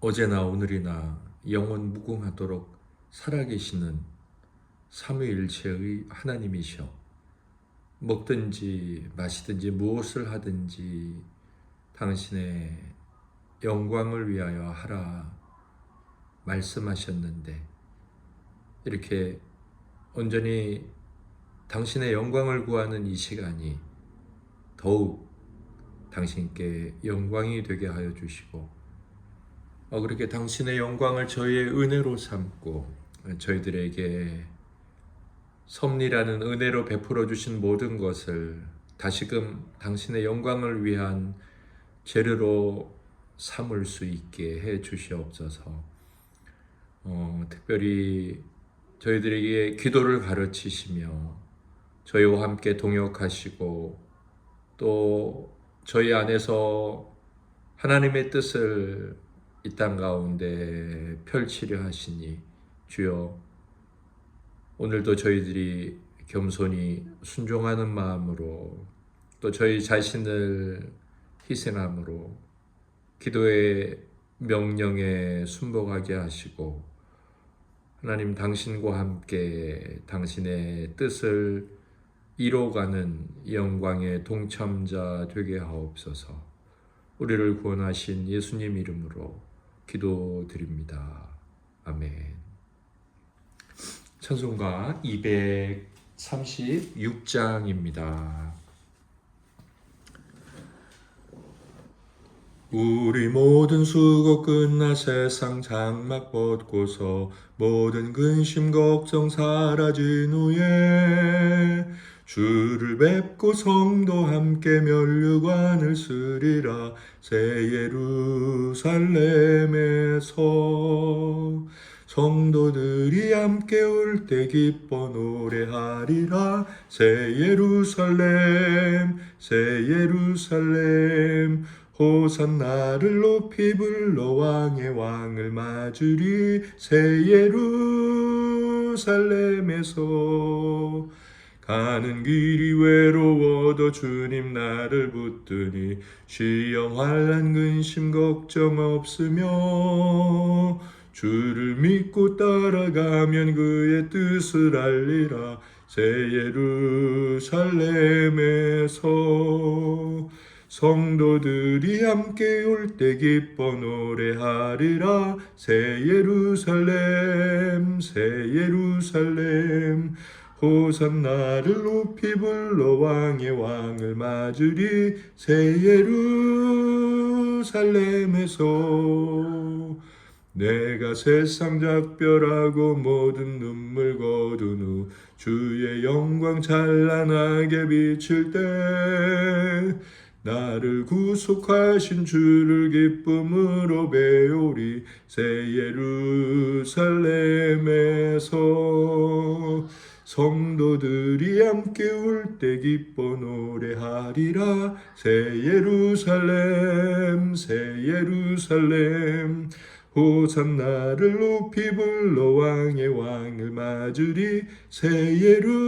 어제나 오늘이나 영원 무궁하도록 살아계시는 삼위일체의 하나님이시여, 먹든지 마시든지 무엇을 하든지 당신의 영광을 위하여 하라 말씀하셨는데, 이렇게 온전히 당신의 영광을 구하는 이 시간이 더욱 당신께 영광이 되게 하여 주시고, 그렇게 당신의 영광을 저희의 은혜로 삼고 저희들에게 섭리라는 은혜로 베풀어 주신 모든 것을 다시금 당신의 영광을 위한 재료로 삼을 수 있게 해 주시옵소서. 특별히 저희들에게 기도를 가르치시며 저희와 함께 동역하시고 또 저희 안에서 하나님의 뜻을 이 땅 가운데 펼치려 하시니, 주여, 오늘도 저희들이 겸손히 순종하는 마음으로 또 저희 자신을 희생함으로 기도의 명령에 순복하게 하시고, 하나님 당신과 함께 당신의 뜻을 이뤄가는 영광의 동참자 되게 하옵소서. 우리를 구원하신 예수님 이름으로 기도드립니다. 아멘. 찬송가 236장입니다. 우리 모든 수고 끝나 세상 장막 벗고서 모든 근심 걱정 사라진 후에 주를 뵙고 성도 함께 면류관을 쓰리라. 새 예루살렘에서 성도들이 함께 올 때 기뻐 노래하리라. 새 예루살렘 새 예루살렘 호산나를 높이 불러 왕의 왕을 맞으리. 새 예루살렘에서 가는 길이 외로워도 주님 나를 붙드니 시험 환난 근심 걱정 없으며 주를 믿고 따라가면 그의 뜻을 알리라. 새 예루살렘에서 성도들이 함께 올 때 기뻐 노래하리라. 새 예루살렘 새 예루살렘 호산나를 높이 불러 왕의 왕을 맞으리. 새 예루살렘에서 내가 세상 작별하고 모든 눈물 거둔 후 주의 영광 찬란하게 비칠 때 나를 구속하신 주를 기쁨으로 배우리. 새 예루살렘에서 성도들이 함께 올 때 기뻐 노래하리라. 새 예루살렘 새 예루살렘 호산나를 높이 불러 왕의 왕을 맞으리. 새 예루살렘에서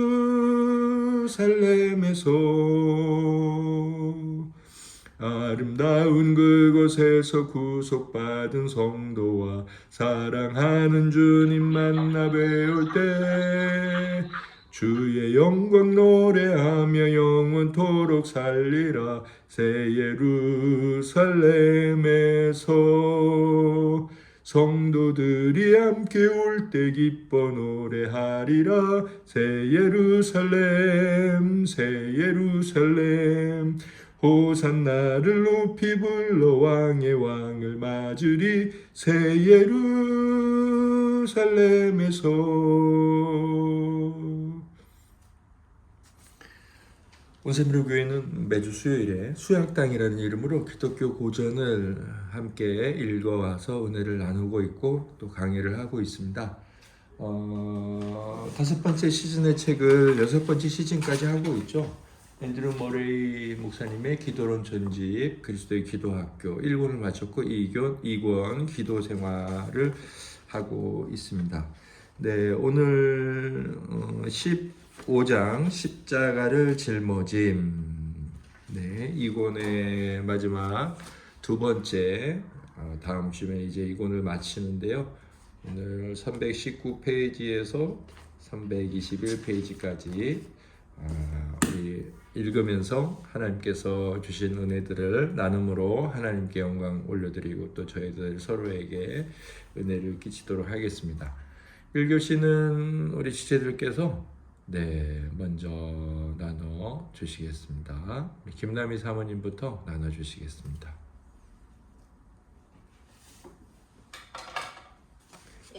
아름다운 그곳에서 구속받은 성도와 사랑하는 주님 만나 뵈올 때 주의 영광 노래하며 영원토록 살리라. 새 예루살렘에서 성도들이 함께 올 때 기뻐 노래하리라. 새 예루살렘 새 예루살렘 호산나를 높이 불러 왕의 왕을 맞으리. 새 예루살렘에서. 온세미로교회는 매주 수요일에 수양당이라는 이름으로 기독교 고전을 함께 읽어와서 은혜를 나누고 있고 또 강의를 하고 있습니다. 5번째 시즌의 책을 6번째 시즌까지 하고 있죠. 앤드류 머레이 목사님의 기도론 전집 그리스도의 기도학교 1권을 마쳤고 2권 기도 생활을 하고 있습니다. 네, 오늘 15장 십자가를 짊어짐, 네, 2권의 마지막 두 번째 다음 주에 이제 이권을 마치는데요. 오늘 319페이지에서 321페이지까지 우리 읽으면서 하나님께서 주신 은혜들을 나눔으로 하나님께 영광 올려드리고 또 저희들 서로에게 은혜를 끼치도록 하겠습니다. 1교시는 우리 지체들께서 먼저 나눠 주시겠습니다. 김남희 사모님부터 나눠 주시겠습니다.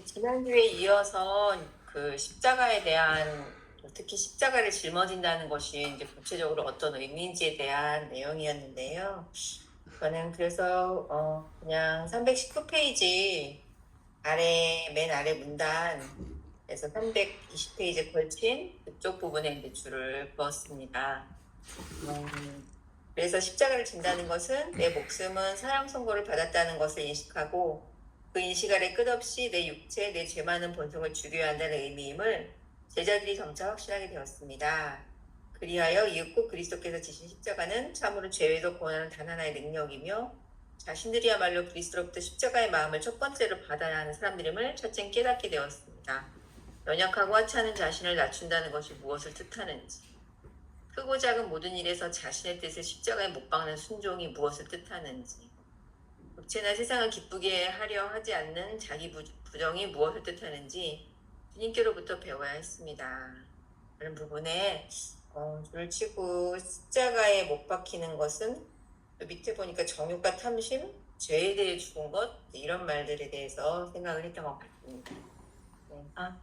지난주에 이어서 그 십자가에 대한, 특히 십자가를 짊어진다는 것이 이제 구체적으로 어떤 의미인지에 대한 내용이었는데요. 저는 그래서 그냥 319페이지 맨 아래 문단에서 320페이지에 걸친 그쪽 부분에 이제 줄을 그었습니다. 그래서 십자가를 진다는 것은 내 목숨은 사형 선고를 받았다는 것을 인식하고 그 인식 아래 끝없이 내 육체, 내 죄 많은 본성을 죽여야 한다는 의미임을 제자들이 점차 확신하게 되었습니다. 그리하여 이윽고 그리스도께서 지신 십자가는 참으로 죄에도 구원하는 단 하나의 능력이며 자신들이야말로 그리스도로부터 십자가의 마음을 첫 번째로 받아야 하는 사람들임을 차츰 깨닫게 되었습니다. 연약하고 하찮은 자신을 낮춘다는 것이 무엇을 뜻하는지, 크고 작은 모든 일에서 자신의 뜻을 십자가에 못 박는 순종이 무엇을 뜻하는지, 육체나 세상을 기쁘게 하려 하지 않는 자기 부정이 무엇을 뜻하는지 주님께로부터 배워야 했습니다. 그런 부분에 줄을 치고 십자가에 못 박히는 것은 밑에 보니까 정욕과 탐심, 죄에 대해 죽은 것, 이런 말들에 대해서 생각을 했던 것 같습니다.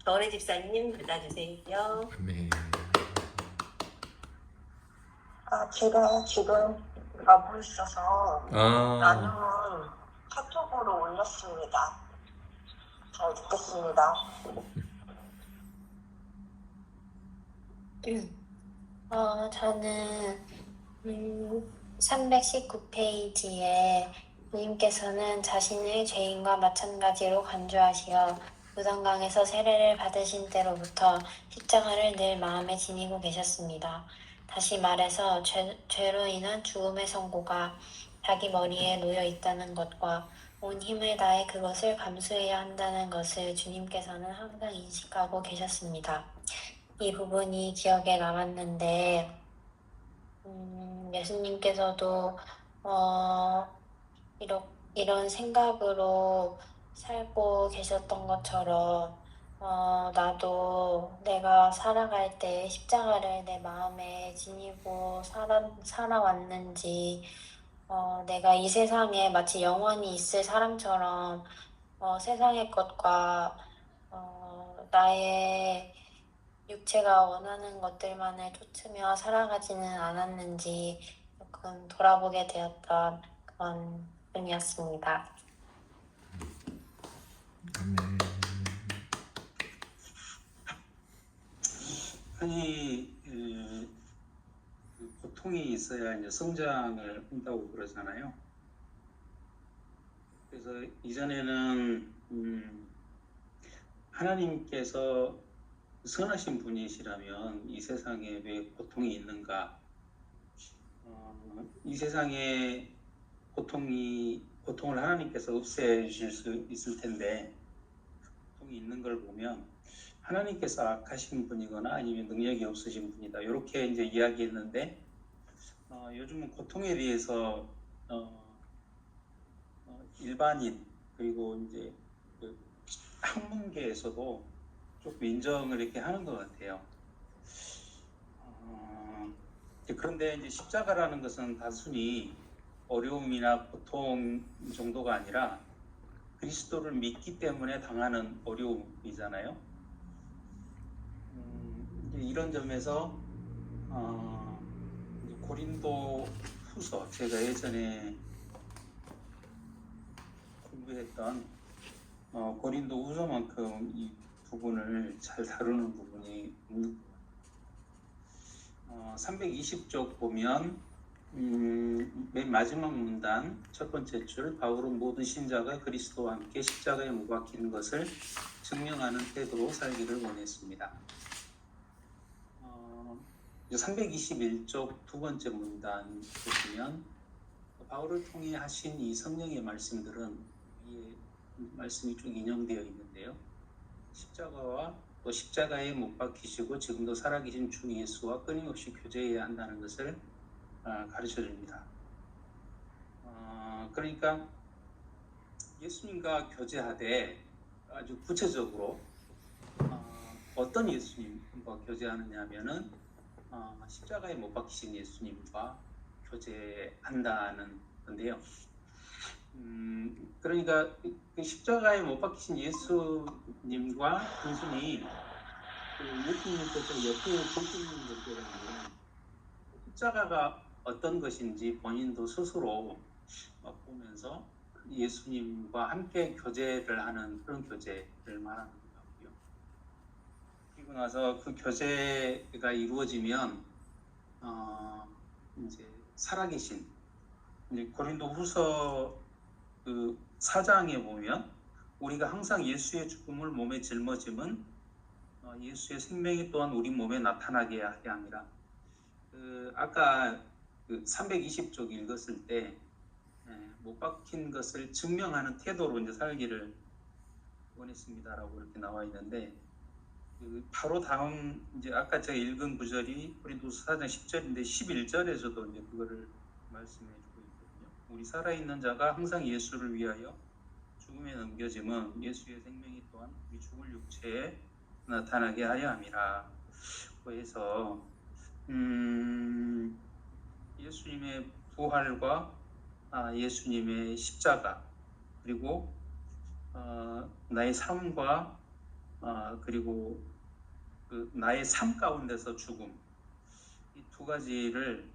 정은혜 집사님 받아주세요. 네. 제가 지금 가고 있어서 나는 카톡으로 올렸습니다. 잘 듣겠습니다. 저는 319페이지에 주님께서는 자신을 죄인과 마찬가지로 간주하시어 무덤강에서 세례를 받으신 때로부터 십자가를 늘 마음에 지니고 계셨습니다. 다시 말해서 죄로 인한 죽음의 선고가 자기 머리에 놓여 있다는 것과 온 힘을 다해 그것을 감수해야 한다는 것을 주님께서는 항상 인식하고 계셨습니다. 이 부분이 기억에 남았는데 예수님께서도 이런 생각으로 살고 계셨던 것처럼 나도 내가 살아갈 때 십자가를 내 마음에 지니고 살아왔는지 내가 이 세상에 마치 영원히 있을 사람처럼 세상의 것과 나의 육체가 원하는 것들만을 쫓으며 살아가지는 않았는지 조금 돌아보게 되었던 그런 분이었습니다. 흔히 고통이 있어야 이제 성장을 한다고 그러잖아요. 그래서 이전에는 하나님께서 선하신 분이시라면 이 세상에 왜 고통이 있는가? 이 세상에 고통을 하나님께서 없애주실 수 있을 텐데 고통이 있는 걸 보면 하나님께서 악하신 분이거나 아니면 능력이 없으신 분이다. 이렇게 이제 이야기했는데 요즘은 고통에 대해서 일반인 그리고 이제 그 학문계에서도 조금 인정을 이렇게 하는 것 같아요. 그런데 이제 십자가라는 것은 단순히 어려움이나 고통 정도가 아니라 그리스도를 믿기 때문에 당하는 어려움이잖아요. 이런 점에서 고린도 후서, 제가 예전에 공부했던 고린도 후서만큼 이 부분을 잘 다루는 부분이 없는 것 같아요. 320쪽 보면 맨 마지막 문단 첫 번째 줄, 바울은 모든 신자가 그리스도와 함께 십자가에 못 박히는 것을 증명하는 태도로 살기를 원했습니다. 321쪽 두 번째 문단 보시면 바울을 통해 하신 이 성령의 말씀들은 이 말씀이 쭉 인용되어 있는데요. 십자가와 또 십자가에 못 박히시고 지금도 살아계신 주 예수와 끊임없이 교제해야 한다는 것을 가르쳐 줍니다. 그러니까 예수님과 교제하되 아주 구체적으로 어떤 예수님과 교제하느냐 하면은 십자가에 못 박히신 예수님과 교제한다는 건데요. 그러니까 그 십자가에 못 박히신 예수님과 단순히 예수님께서 옆에 보시는 것들은 십자가가 어떤 것인지 본인도 스스로 보면서 예수님과 함께 교제를 하는 그런 교제를 말하는 것 같고요. 그리고 나서 그 교제가 이루어지면 이제 살아계신 고린도후서 그 4장에 보면 우리가 항상 예수의 죽음을 몸에 짊어짐은 예수의 생명이 또한 우리 몸에 나타나게 하게 합니다. 아까 그 320쪽 읽었을 때 못 박힌 것을 증명하는 태도로 이제 살기를 원했습니다라고 이렇게 나와 있는데 바로 다음 이제 아까 제가 읽은 구절이 고린도서 4장 10절인데 11절에서도 이제 그거를 말씀해 주고 있거든요. 우리 살아있는 자가 항상 예수를 위하여 죽음에 넘겨짐은 예수의 생명이 또한 우리 죽을 육체에 나타나게 하려 함이라. 그래서 예수님의 부활과 예수님의 십자가 그리고 나의 삶과 그리고 그 나의 삶 가운데서 죽음 이 두 가지를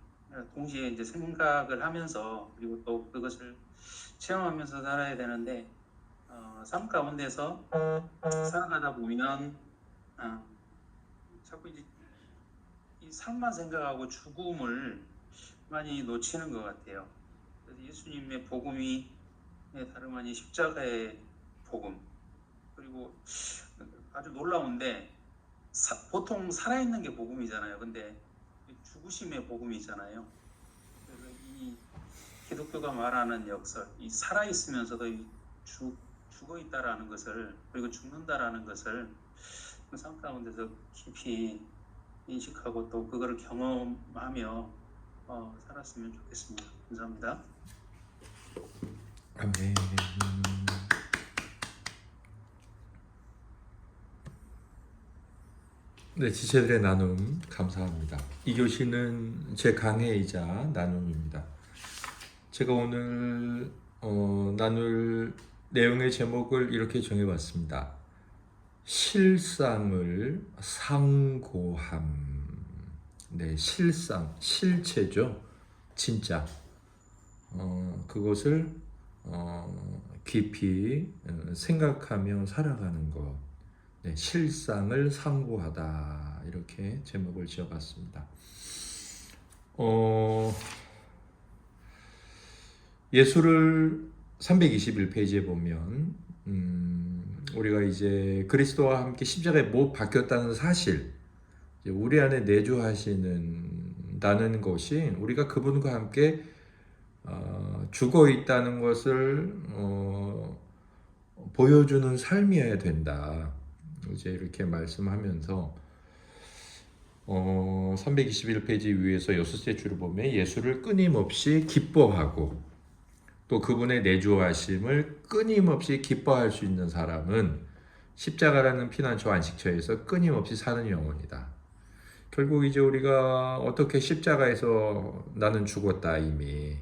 동시에 이제 생각을 하면서 그리고 또 그것을 체험하면서 살아야 되는데 삶 가운데서 살아가다 보면 자꾸 이제 이 삶만 생각하고 죽음을 많이 놓치는 것 같아요. 그래서 예수님의 복음이 다름 아닌 십자가의 복음 그리고 아주 놀라운데 보통 살아있는 게 복음이잖아요. 근데 죽으심의 복음이잖아요. 그래서 이 기독교가 말하는 역설, 이 살아있으면서도 죽어 있다라는 것을 그리고 죽는다라는 것을 그 삶 가운데서 깊이 인식하고 또 그거를 경험하며 살았으면 좋겠습니다. 감사합니다. 아멘. 네, 지체들의 나눔 감사합니다. 이 교시는 제 강해이자 나눔입니다. 제가 오늘 나눌 내용의 제목을 이렇게 정해봤습니다. 실상을 상고함. 네, 실상, 실체죠. 진짜. 그것을 깊이 생각하며 살아가는 것. 네, 실상을 상고하다. 이렇게 제목을 지어봤습니다. 예수를 321페이지에 보면 우리가 이제 그리스도와 함께 십자가에 못 박혔다는 사실, 이제 우리 안에 내주하시는 것이 우리가 그분과 함께 죽어 있다는 것을 보여주는 삶이어야 된다. 이제 이렇게 말씀하면서 321페이지 위에서 6째 줄을 보면 예수를 끊임없이 기뻐하고 또 그분의 내주하심을 끊임없이 기뻐할 수 있는 사람은 십자가라는 피난처 안식처에서 끊임없이 사는 영혼이다. 결국 이제 우리가 어떻게 십자가에서 나는 죽었다 이미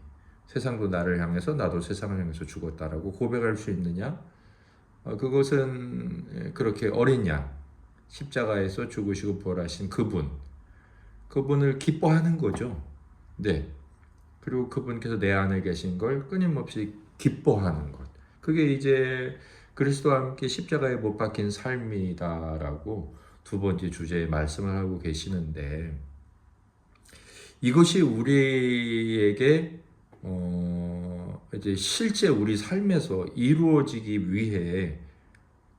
세상도 나를 향해서 나도 세상을 향해서 죽었다라고 고백할 수 있느냐? 그것은 그렇게 어린 양 십자가에서 죽으시고 부활하신 그분을 기뻐하는 거죠. 네. 그리고 그분께서 내 안에 계신 걸 끊임없이 기뻐하는 것. 그게 이제 그리스도와 함께 십자가에 못 박힌 삶이다라고 두 번째 주제에 말씀을 하고 계시는데 이것이 우리에게 이제 실제 우리 삶에서 이루어지기 위해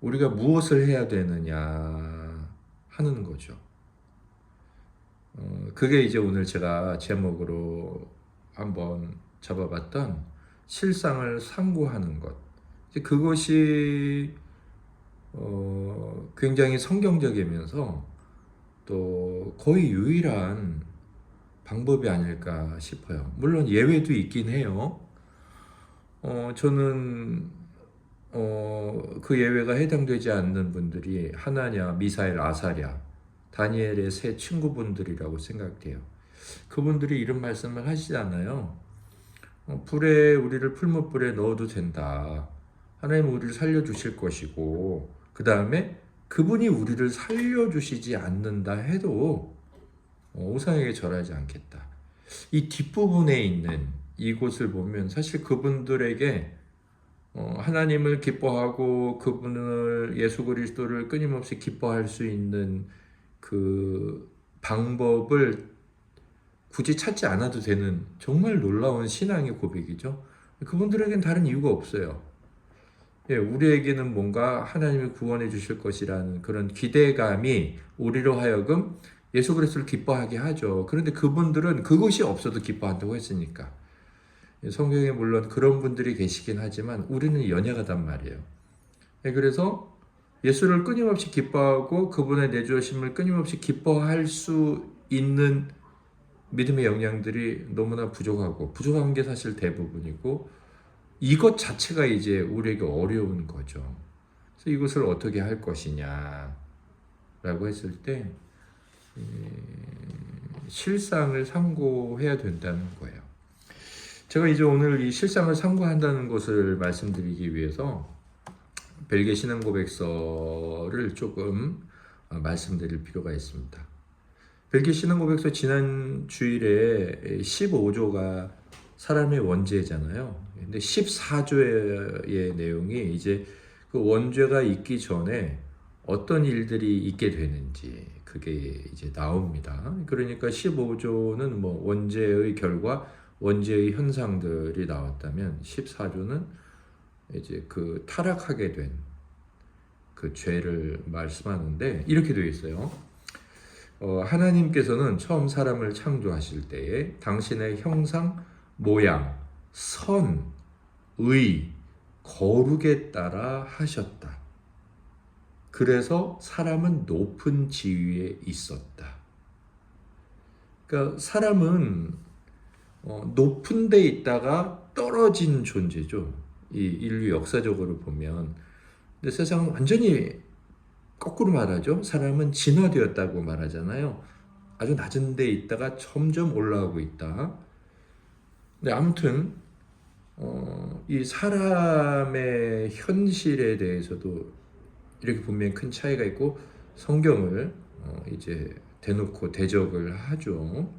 우리가 무엇을 해야 되느냐 하는 거죠. 그게 이제 오늘 제가 제목으로 한번 잡아봤던 실상을 상고하는 것. 이제 그것이 굉장히 성경적이면서 또 거의 유일한 방법이 아닐까 싶어요. 물론 예외도 있긴 해요. 저는 그 예외가 해당되지 않는 분들이 하나냐, 미사엘, 아사랴, 다니엘의 세 친구분들이라고 생각돼요. 그분들이 이런 말씀을 하시잖아요. 불에 우리를 풀무불에 넣어도 된다. 하나님은 우리를 살려주실 것이고 그 다음에 그분이 우리를 살려주시지 않는다 해도 우상에게 절하지 않겠다. 이 뒷부분에 있는 이곳을 보면 사실 그분들에게 하나님을 기뻐하고 그분을 예수 그리스도를 끊임없이 기뻐할 수 있는 그 방법을 굳이 찾지 않아도 되는 정말 놀라운 신앙의 고백이죠. 그분들에겐 다른 이유가 없어요. 예, 우리에게는 뭔가 하나님이 구원해 주실 것이라는 그런 기대감이 우리로 하여금 예수 그리스도를 기뻐하게 하죠. 그런데 그분들은 그것이 없어도 기뻐한다고 했으니까. 성경에 물론 그런 분들이 계시긴 하지만 우리는 연약하단 말이에요. 예, 그래서 예수를 끊임없이 기뻐하고 그분의 내주심을 끊임없이 기뻐할 수 있는 믿음의 역량들이 너무나 부족하고 부족한 게 사실 대부분이고 이것 자체가 이제 우리에게 어려운 거죠. 그래서 이것을 어떻게 할 것이냐라고 했을 때 실상을 상고해야 된다는 거예요. 제가 이제 오늘 이 실상을 상고한다는 것을 말씀드리기 위해서 벨기에 신앙고백서를 조금 말씀드릴 필요가 있습니다. 벨기에 신앙고백서 지난 주일에 15조가 사람의 원죄잖아요. 근데 14조의 내용이 이제 그 원죄가 있기 전에 어떤 일들이 있게 되는지 그게 이제 나옵니다. 그러니까 15조는 뭐 원죄의 결과, 원죄의 현상들이 나왔다면 14조는 이제 그 타락하게 된 그 죄를 말씀하는데 이렇게 되어 있어요. 하나님께서는 처음 사람을 창조하실 때에 당신의 형상, 모양, 선, 의, 거룩에 따라 하셨다. 그래서 사람은 높은 지위에 있었다. 그러니까 사람은 높은 데 있다가 떨어진 존재죠. 이 인류 역사적으로 보면. 근데 세상은 완전히 거꾸로 말하죠. 사람은 진화되었다고 말하잖아요. 아주 낮은 데 있다가 점점 올라가고 있다. 근데 아무튼 이 사람의 현실에 대해서도 이렇게 분명히 큰 차이가 있고 성경을 이제 대놓고 대적을 하죠.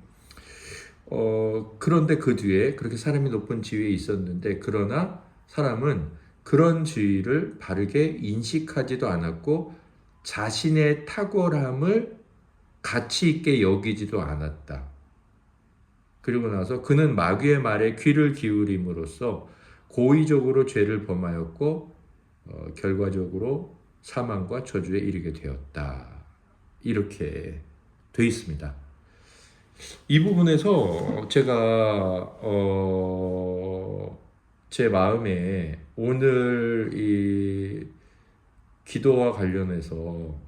그런데 그 뒤에 그렇게 사람이 높은 지위에 있었는데 그러나 사람은 그런 지위를 바르게 인식하지도 않았고 자신의 탁월함을 가치 있게 여기지도 않았다. 그리고 나서 그는 마귀의 말에 귀를 기울임으로써 고의적으로 죄를 범하였고 결과적으로 사망과 저주에 이르게 되었다. 이렇게 돼 있습니다. 이 부분에서 제가 제 마음에 오늘 이 기도와 관련해서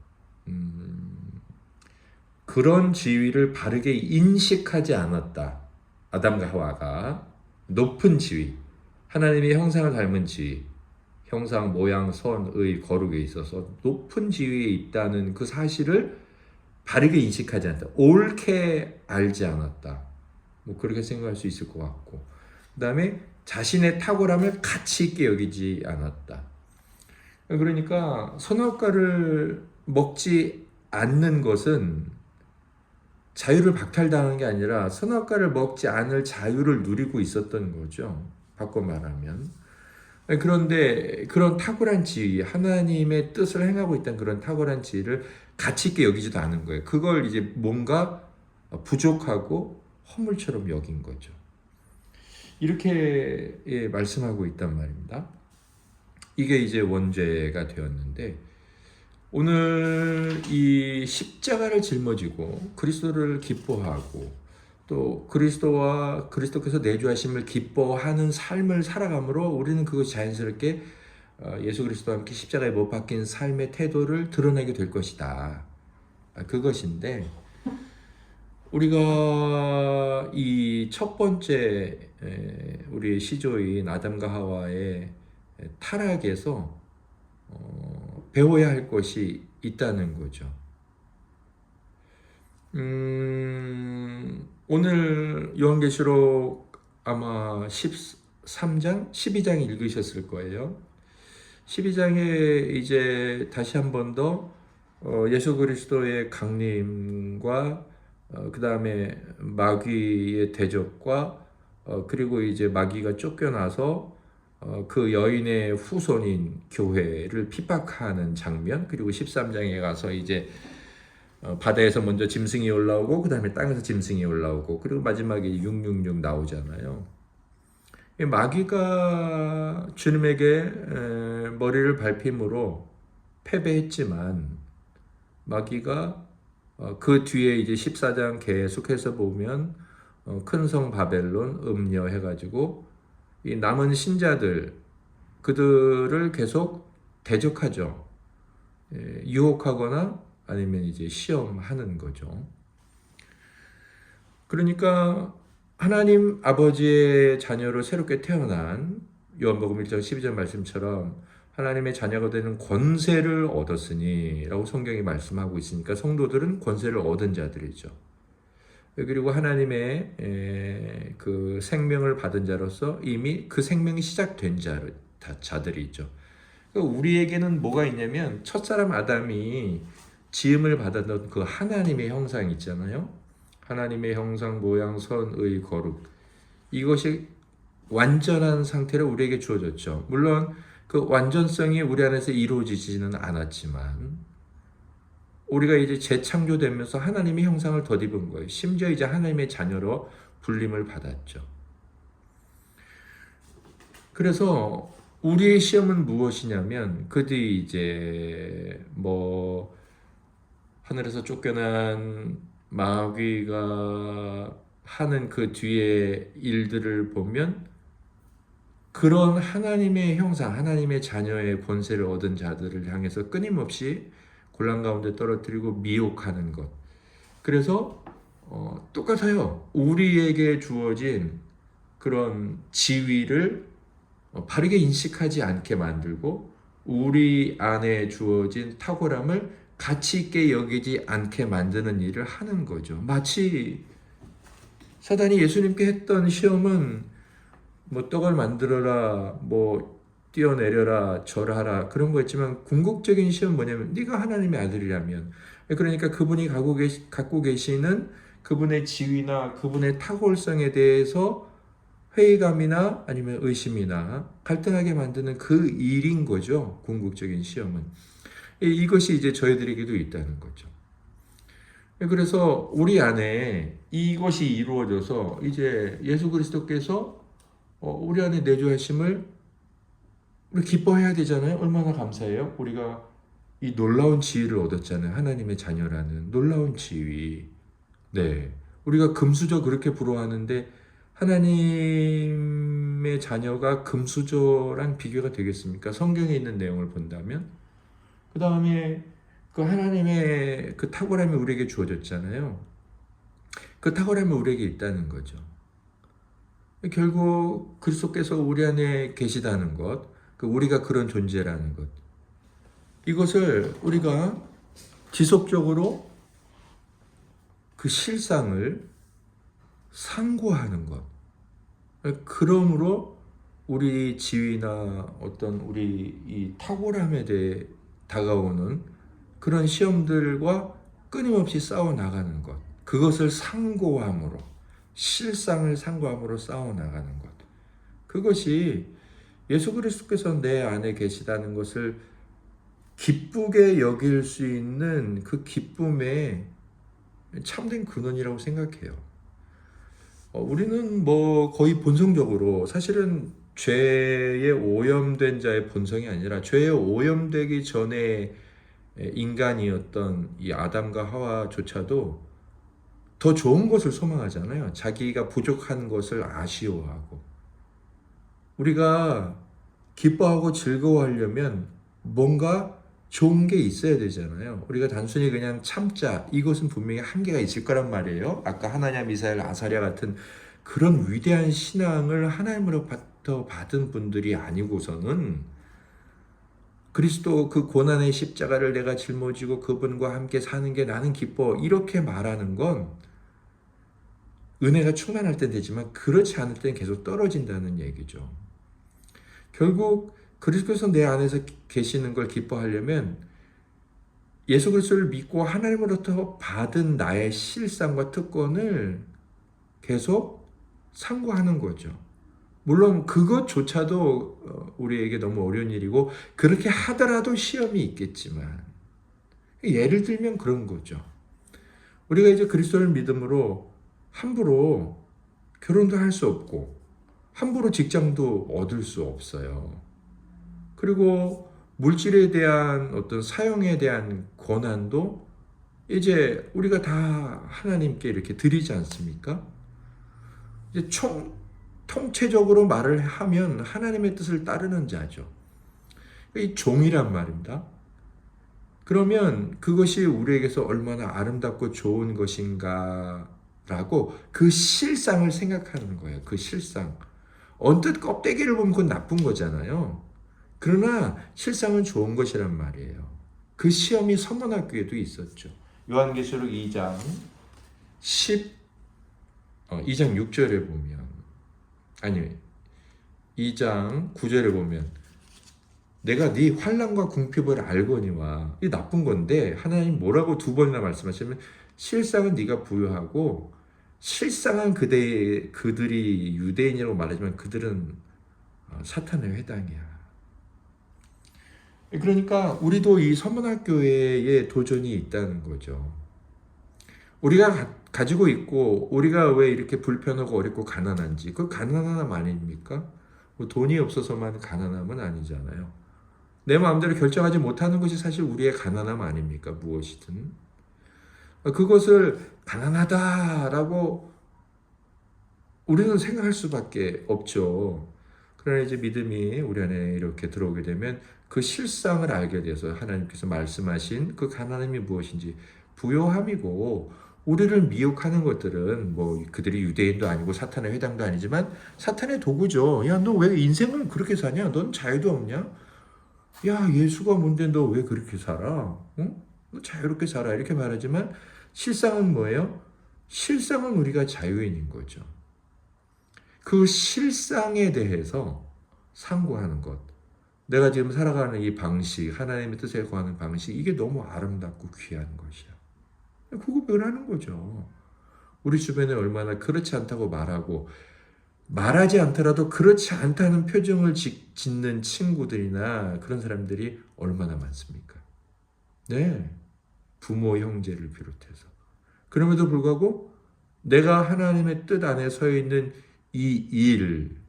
그런 지위를 바르게 인식하지 않았다. 아담과 하와가 높은 지위, 하나님의 형상을 닮은 지위, 형상, 모양, 선, 의, 거룩에 있어서 높은 지위에 있다는 그 사실을 바르게 인식하지 않았다. 옳게 알지 않았다. 뭐 그렇게 생각할 수 있을 것 같고, 그 다음에 자신의 탁월함을 가치 있게 여기지 않았다. 그러니까 선악과를 먹지 않는 것은 자유를 박탈당한 게 아니라 선악과를 먹지 않을 자유를 누리고 있었던 거죠. 바꿔 말하면. 그런데 그런 탁월한 지위, 하나님의 뜻을 행하고 있다는 그런 탁월한 지위를 가치 있게 여기지도 않은 거예요. 그걸 이제 뭔가 부족하고 허물처럼 여긴 거죠. 이렇게 말씀하고 있단 말입니다. 이게 이제 원죄가 되었는데 오늘 이 십자가를 짊어지고 그리스도를 기뻐하고 또 그리스도와 그리스도께서 내주하심을 기뻐하는 삶을 살아감으로 우리는 그것이 자연스럽게 예수 그리스도와 함께 십자가에 못 박힌 삶의 태도를 드러내게 될 것이다. 그것인데 우리가 이 첫 번째 우리 시조인 아담과 하와의 타락에서 배워야 할 것이 있다는 거죠. 오늘 요한계시록 아마 13장, 12장 읽으셨을 거예요. 12장에 이제 다시 한 번 더 예수 그리스도의 강림과 그 다음에 마귀의 대적과 그리고 이제 마귀가 쫓겨나서 그 여인의 후손인 교회를 핍박하는 장면, 그리고 13장에 가서 이제 바다에서 먼저 짐승이 올라오고 그 다음에 땅에서 짐승이 올라오고 그리고 마지막에 666 나오잖아요. 마귀가 주님에게 머리를 밟힘으로 패배했지만 마귀가 그 뒤에 이제 14장 계속해서 보면 큰 성 바벨론 음녀 해가지고 이 남은 신자들 그들을 계속 대적하죠. 유혹하거나 아니면 이제 시험하는 거죠. 그러니까 하나님 아버지의 자녀로 새롭게 태어난 요한복음 1장 12절 말씀처럼 하나님의 자녀가 되는 권세를 얻었으니 라고 성경이 말씀하고 있으니까 성도들은 권세를 얻은 자들이죠. 그리고 하나님의 그 생명을 받은 자로서 이미 그 생명이 시작된 자들이죠. 그러니까 우리에게는 뭐가 있냐면 첫사람 아담이 지음을 받았던 그 하나님의 형상 있잖아요. 하나님의 형상, 모양, 선의, 거룩, 이것이 완전한 상태로 우리에게 주어졌죠. 물론 그 완전성이 우리 안에서 이루어지지는 않았지만 우리가 이제 재창조되면서 하나님의 형상을 덧입은 거예요. 심지어 이제 하나님의 자녀로 불림을 받았죠. 그래서 우리의 시험은 무엇이냐면 그들이 이제 뭐 하늘에서 쫓겨난 마귀가 하는 그 뒤에 일들을 보면 그런 하나님의 형상, 하나님의 자녀의 권세를 얻은 자들을 향해서 끊임없이 곤란 가운데 떨어뜨리고 미혹하는 것. 그래서 똑같아요. 우리에게 주어진 그런 지위를 바르게 인식하지 않게 만들고 우리 안에 주어진 탁월함을 가치 있게 여기지 않게 만드는 일을 하는 거죠. 마치 사단이 예수님께 했던 시험은 뭐 떡을 만들어라, 뭐 뛰어내려라, 절하라 그런 거였지만 궁극적인 시험은 뭐냐면 네가 하나님의 아들이라면, 그러니까 그분이 갖고 계시는 그분의 지위나 그분의 탁월성에 대해서 회의감이나 아니면 의심이나 갈등하게 만드는 그 일인 거죠. 궁극적인 시험은. 이것이 이제 저희들에게도 있다는 거죠. 그래서 우리 안에 이것이 이루어져서 이제 예수 그리스도께서 우리 안에 내주하심을 우리 기뻐해야 되잖아요. 얼마나 감사해요. 우리가 이 놀라운 지위를 얻었잖아요. 하나님의 자녀라는 놀라운 지위. 네, 우리가 금수저 그렇게 부러워하는데 하나님의 자녀가 금수저랑 비교가 되겠습니까? 성경에 있는 내용을 본다면. 그 다음에 그 하나님의 그 탁월함이 우리에게 주어졌잖아요. 그 탁월함이 우리에게 있다는 거죠. 결국 그리스도께서 우리 안에 계시다는 것, 우리가 그런 존재라는 것, 이것을 우리가 지속적으로 그 실상을 상고하는 것. 그러므로 우리 지위나 어떤 우리 이 탁월함에 대해 다가오는 그런 시험들과 끊임없이 싸워 나가는 것, 그것을 상고함으로, 실상을 상고함으로 싸워 나가는 것, 그것이 예수 그리스도께서 내 안에 계시다는 것을 기쁘게 여길 수 있는 그 기쁨의 참된 근원이라고 생각해요. 우리는 뭐 거의 본성적으로 사실은 죄에 오염된 자의 본성이 아니라 죄에 오염되기 전에 인간이었던 이 아담과 하와조차도 더 좋은 것을 소망하잖아요. 자기가 부족한 것을 아쉬워하고. 우리가 기뻐하고 즐거워하려면 뭔가 좋은 게 있어야 되잖아요. 우리가 단순히 그냥 참자, 이것은 분명히 한계가 있을 거란 말이에요. 아까 하나냐, 미사엘, 아사랴 같은 그런 위대한 신앙을 하나님으로부터 받은 분들이 아니고서는 그리스도 그 고난의 십자가를 내가 짊어지고 그분과 함께 사는 게 나는 기뻐, 이렇게 말하는 건 은혜가 충만할 때 되지만 그렇지 않을 때는 계속 떨어진다는 얘기죠. 결국 그리스도께서 내 안에서 계시는 걸 기뻐하려면 예수 그리스도를 믿고 하나님으로부터 받은 나의 실상과 특권을 계속 상고하는 거죠. 물론 그것조차도 우리에게 너무 어려운 일이고 그렇게 하더라도 시험이 있겠지만 예를 들면 그런 거죠. 우리가 이제 그리스도를 믿음으로 함부로 결혼도 할 수 없고 함부로 직장도 얻을 수 없어요. 그리고 물질에 대한 어떤 사용에 대한 권한도 이제 우리가 다 하나님께 이렇게 드리지 않습니까? 이제 통체적으로 말을 하면 하나님의 뜻을 따르는 자죠. 이 종이란 말입니다. 그러면 그것이 우리에게서 얼마나 아름답고 좋은 것인가 라고 그 실상을 생각하는 거예요. 그 실상. 언뜻 껍데기를 보면 그건 나쁜 거잖아요. 그러나 실상은 좋은 것이란 말이에요. 그 시험이 서문학교에도 있었죠. 요한계시록 2장 6절에 보면, 아니 2장 9절에 보면 내가 네 환난과 궁핍을 알거니와, 이 나쁜 건데 하나님 뭐라고 두 번이나 말씀하시면 실상은 네가 부유하고 실상은 그들이 유대인이라고 말하지만 그들은 사탄의 회당이야. 그러니까 우리도 이 서문학교회에 도전이 있다는 거죠. 우리가 가지고 있고 우리가 왜 이렇게 불편하고 어렵고 가난한지, 그 가난함 아닙니까? 뭐 돈이 없어서만 가난함은 아니잖아요. 내 마음대로 결정하지 못하는 것이 사실 우리의 가난함 아닙니까? 무엇이든 그것을 가난하다라고 우리는 생각할 수밖에 없죠. 그러나 이제 믿음이 우리 안에 이렇게 들어오게 되면 그 실상을 알게 돼서 하나님께서 말씀하신 그 가난함이 무엇인지, 부요함이고, 우리를 미혹하는 것들은 뭐 그들이 유대인도 아니고 사탄의 회당도 아니지만 사탄의 도구죠. 야, 너 왜 인생을 그렇게 사냐? 넌 자유도 없냐? 야, 예수가 뭔데 너 왜 그렇게 살아? 응? 너 자유롭게 살아. 이렇게 말하지만 실상은 뭐예요? 실상은 우리가 자유인인 거죠. 그 실상에 대해서 상고하는 것. 내가 지금 살아가는 이 방식, 하나님의 뜻에 거하는 방식, 이게 너무 아름답고 귀한 것이야. 그거 하는 거죠. 우리 주변에 얼마나 그렇지 않다고 말하고, 말하지 않더라도 그렇지 않다는 표정을 짓는 친구들이나 그런 사람들이 얼마나 많습니까? 네. 부모, 형제를 비롯해서. 그럼에도 불구하고 내가 하나님의 뜻 안에 서 있는 이 일,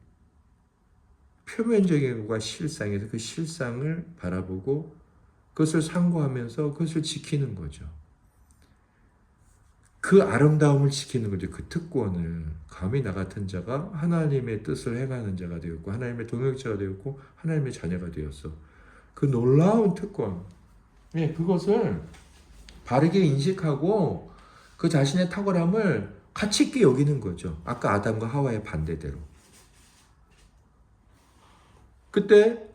표면적인 것과 실상에서 그 실상을 바라보고 그것을 상고하면서 그것을 지키는 거죠. 그 아름다움을 지키는 거죠. 그 특권을. 감히 나 같은 자가 하나님의 뜻을 행하는 자가 되었고 하나님의 동역자가 되었고 하나님의 자녀가 되었어. 그 놀라운 특권. 네, 그것을 바르게 인식하고 그 자신의 탁월함을 가치 있게 여기는 거죠. 아까 아담과 하와의 반대대로. 그때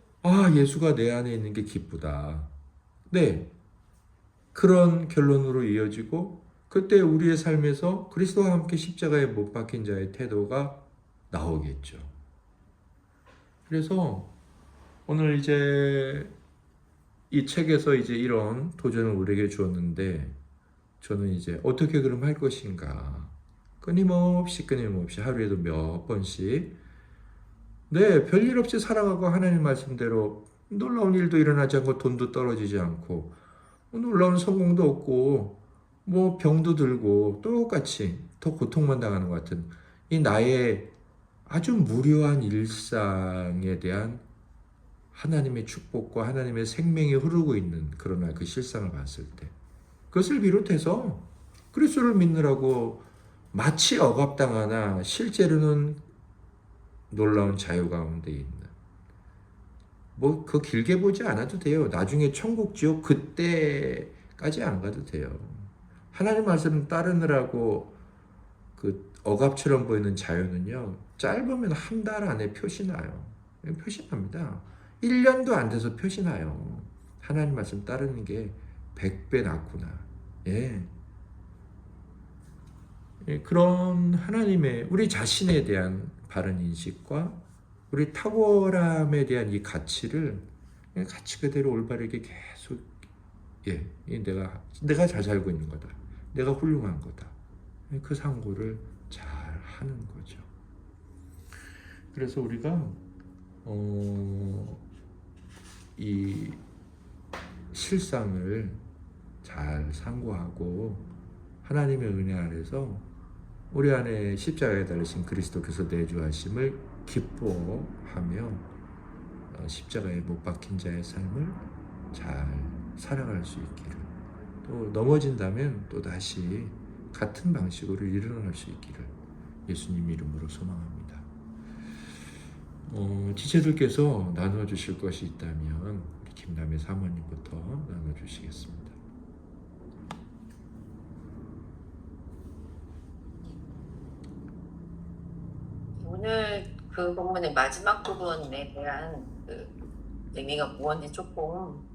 예수가 내 안에 있는 게 기쁘다. 네, 그런 결론으로 이어지고 그때 우리의 삶에서 그리스도와 함께 십자가에 못 박힌 자의 태도가 나오겠죠. 그래서 오늘 이제 이 책에서 이제 이런 도전을 우리에게 주었는데 저는 이제 어떻게 그럼 할 것인가, 끊임없이 하루에도 몇 번씩 별일 없이 살아가고 하나님 말씀대로 놀라운 일도 일어나지 않고 돈도 떨어지지 않고 놀라운 성공도 없고 뭐 병도 들고 똑같이 더 고통만 당하는 것 같은 이 나의 아주 무료한 일상에 대한 하나님의 축복과 하나님의 생명이 흐르고 있는 그러나 그 실상을 봤을 때 그것을 비롯해서 그리스도를 믿느라고 마치 억압당하나 실제로는 놀라운 자유 가운데 있는 뭐 그 길게 보지 않아도 돼요. 나중에 천국 지옥 그때까지 안 가도 돼요. 하나님 말씀 따르느라고 그 억압처럼 보이는 자유는요, 짧으면 한 달 안에 표시나요. 표시납니다. 1년도 안 돼서 표시나요. 하나님 말씀 따르는 게 100배 낫구나. 예. 예, 그런 하나님의 우리 자신에 대한 바른 인식과 우리 탁월함에 대한 이 가치를 그냥 가치 그대로 올바르게 계속, 예, 내가 잘 살고 있는 거다. 내가 훌륭한 거다. 그 상고를 잘 하는 거죠. 그래서 우리가 이 실상을 잘 상고하고 하나님의 은혜 아래서 우리 안에 십자가에 달리신 그리스도께서 내주하심을 기뻐하며 십자가에 못 박힌 자의 삶을 잘 살아갈 수 있기를, 또 넘어진다면 또 다시 같은 방식으로 일어날 수 있기를 예수님 이름으로 소망합니다. 지체들께서 나눠주실 것이 있다면 우리 김남희 사모님부터 나눠주시겠습니다. 오늘 그 본문의 마지막 부분에 대한 그 의미가 무언지 조금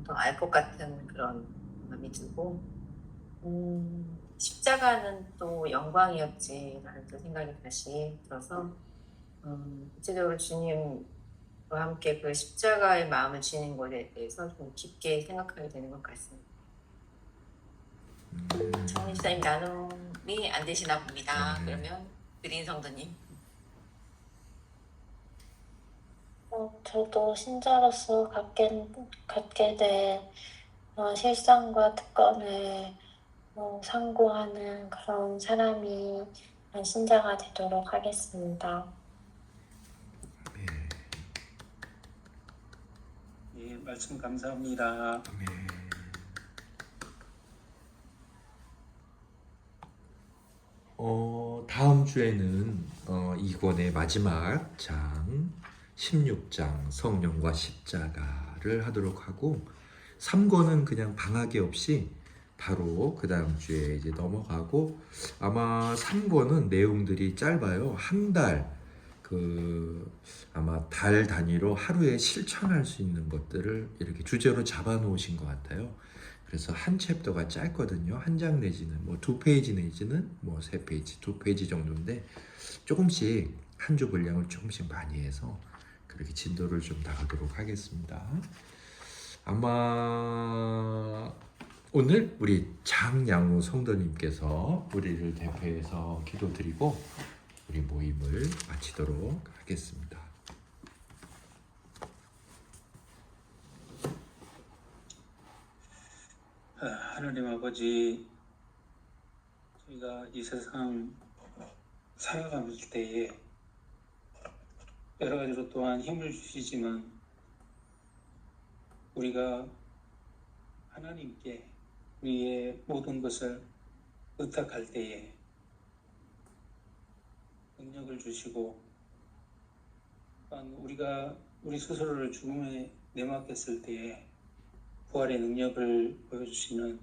더 알 것 같은 그런 마음이 들고, 십자가는 또 영광이었지라는 또 생각이 다시 들어서 구체적으로 주님과 함께 그 십자가의 마음을 지닌 것에 대해서 좀 깊게 생각하게 되는 것 같습니다. 정민 시사님 나눔이 안 되시나 봅니다. 그러면 그린 성도님. 저도 신자로서 갖게 된 실상과 특권을 상고하는 그런 사람이 신자가 되도록 하겠습니다. 예, 말씀 감사합니다. 다음 주에는 이 권의 마지막 장 16장 성령과 십자가를 하도록 하고, 3권은 그냥 방학이 없이 바로 그 다음 주에 이제 넘어가고, 아마 3권은 내용들이 짧아요. 한 달, 아마 달 단위로 하루에 실천할 수 있는 것들을 이렇게 주제로 잡아 놓으신 것 같아요. 그래서 한 챕터가 짧거든요. 한 장 내지는 뭐 2페이지 내지는 뭐 3페이지, 2페이지 정도인데, 조금씩 한 주 분량을 조금씩 많이 해서 그렇게 진도를 좀 나가도록 하겠습니다. 아마 오늘 우리 장양우 성도님께서 우리를 대표해서 기도드리고 우리 모임을 마치도록 하겠습니다. 하나님 아버지, 저희가 이 세상 살아갈 때에 여러 가지로 또한 힘을 주시지만, 우리가 하나님께 우리의 모든 것을 의탁할 때에 능력을 주시고, 또한 우리가 우리 스스로를 죽음에 내맡겼을 때에 부활의 능력을 보여주시는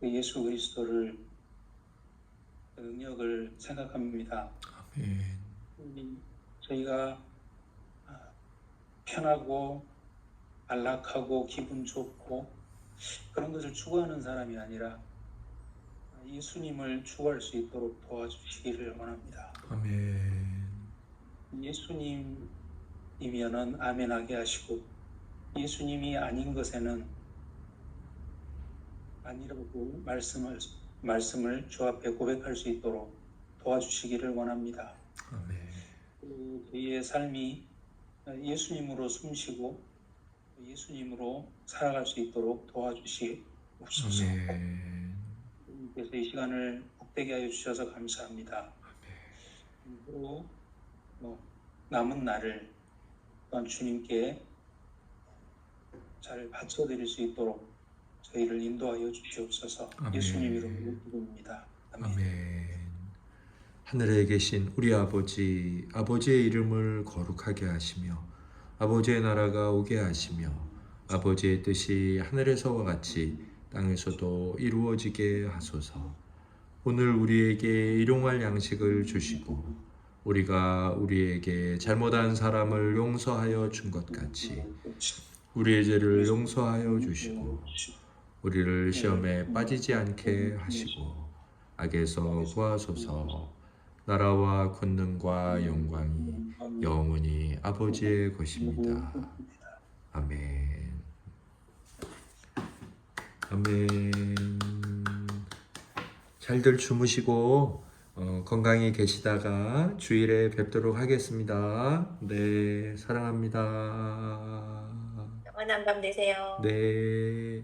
그 예수 그리스도를, 그 능력을 생각합니다. 아멘. 저희가 편하고 안락하고 기분 좋고 그런 것을 추구하는 사람이 아니라 예수님을 추구할 수 있도록 도와주시기를 원합니다. 아멘. 예수님이면은 아멘하게 하시고, 예수님이 아닌 것에는 아니라고 말씀을 주 앞에 고백할 수 있도록 도와주시기를 원합니다. 아멘. 저희의 삶이 예수님으로 숨쉬고 예수님으로 살아갈 수 있도록 도와주시옵소서. 아멘. 그래서 이 시간을 복되게 하여 주셔서 감사합니다. 그리고 남은 날을 또한 주님께 잘 바쳐드릴 수 있도록 저희를 인도하여 주시옵소서. 아멘. 예수님 이름으로 기도합니다. 아멘. 아멘. 하늘에 계신 우리 아버지, 아버지의 이름을 거룩하게 하시며 아버지의 나라가 오게 하시며 아버지의 뜻이 하늘에서와 같이 땅에서도 이루어지게 하소서. 오늘 우리에게 일용할 양식을 주시고 우리가 우리에게 잘못한 사람을 용서하여 준 것 같이 우리의 죄를 용서하여 주시고 우리를 시험에 빠지지 않게 하시고 악에서 구하소서. 나라와 권능과 영광이 영원히 아버지의 것입니다. 아멘. 아멘. 잘들 주무시고 건강히 계시다가 주일에 뵙도록 하겠습니다. 네, 사랑합니다. 영원한 밤 되세요. 네.